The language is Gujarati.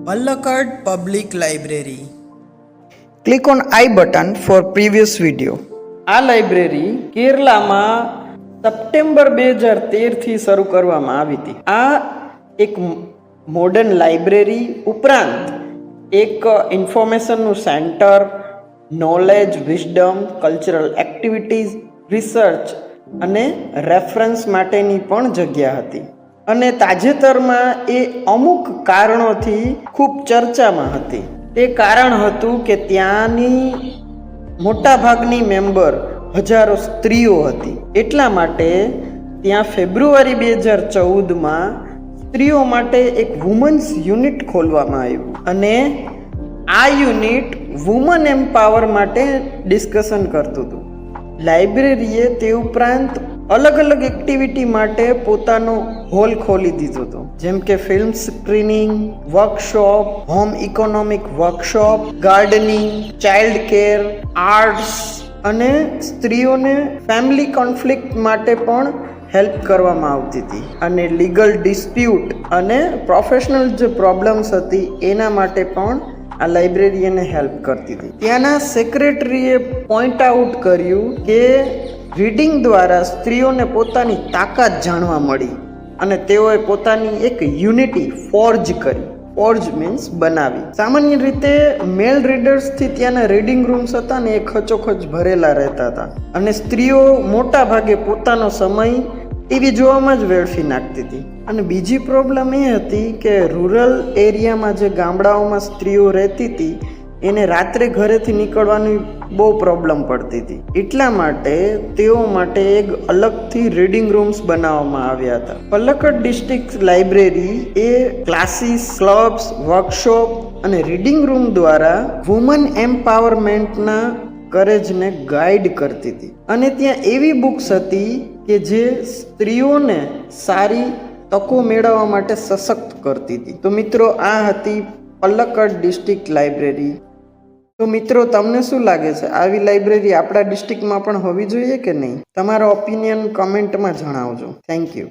Palakkad Public Library. Click on I button for previous video. આ લાઇબ્રેરી કેરલામાં સપ્ટેમ્બર 2013થી શરૂ કરવામાં આવી હતી. આ એક મોડર્ન લાઇબ્રેરી ઉપરાંત એક ઇન્ફોર્મેશનનું centre, knowledge, wisdom, cultural activities, research અને રેફરન્સ માટેની પણ જગ્યા હતી. અને તાજેતરમાં એ અમુક કારણોથી ખૂબ ચર્ચામાં હતી. તે કારણ હતું કે ત્યાંની મોટાભાગની મેમ્બર હજારો સ્ત્રીઓ હતી. એટલા માટે ત્યાં ફેબ્રુઆરી 2014માં સ્ત્રીઓ માટે એક વુમન્સ યુનિટ ખોલવામાં આવ્યું અને આ યુનિટ વુમન એમ્પાવર માટે ડિસ્કશન કરતું હતું. લાઇબ્રેરીએ તે ઉપરાંત અલગ અલગ એક્ટિવિટી માટે પોતાનો હોલ ખોલી દીધો હતો, જેમ કે film screening, workshop, home economic workshop, gardening, child care, arts અને સ્ત્રીઓને ફેમિલી કોન્ફ્લિક્ટ માટે પણ હેલ્પ કરવામાં આવતી હતી અને લીગલ ડિસ્પ્યુટ અને પ્રોફેશનલ જે પ્રોબ્લેમ્સ હતી એના માટે પણ આ લાઇબ્રેરી એને હેલ્પ કરતી હતી. ત્યાંના સેક્રેટરીએ પોઈન્ટ આઉટ કર્યું કે રીડિંગ દ્વારા સ્ત્રીઓને પોતાની તાકાત જાણવા મળી અને તેઓએ પોતાની એક યુનિટી ફોર્જ કરી. ફોર્જ મીન્સ બનાવી. સામાન્ય રીતે મેલ રીડર્સથી ત્યાંના રીડિંગ રૂમ્સ હતા ને એ ખચોખચ ભરેલા રહેતા હતા અને સ્ત્રીઓ મોટા ભાગે પોતાનો સમય ટીવી જોવામાં જ વેડફી નાખતી હતી. અને બીજી પ્રોબ્લેમ એ હતી કે રૂરલ એરિયામાં જે ગામડાઓમાં સ્ત્રીઓ રહેતી હતી એને રાત્રે ઘરેથી નીકળવાની બહુ પ્રોબ્લેમ પડતી હતી. એટલા માટે તેઓ માટે એક અલગથી રીડિંગ રૂમ્સ બનાવવામાં આવ્યા હતા. પલક્કડ ડિસ્ટ્રિક્ટ લાઇબ્રેરી એ ક્લાસીસ, ક્લબ્સ, વર્કશોપ અને રીડિંગ રૂમ દ્વારા વુમન એમ્પાવરમેન્ટના કરેજને ગાઈડ કરતી હતી. અને ત્યાં એવી બુક્સ હતી કે જે સ્ત્રીઓને સારી તકો મેળવવા માટે સશક્ત કરતી હતી. તો મિત્રો, આ હતી પલક્કડ ડિસ્ટ્રિક્ટ લાઇબ્રેરી. તો મિત્રો, તમને શું લાગે છે, આવી લાઇબ્રેરી આપણા ડિસ્ટ્રિક્ટમાં પણ હોવી જોઈએ કે નહીં? તમારો ઓપિનિયન કમેન્ટમાં જણાવજો. Thank you.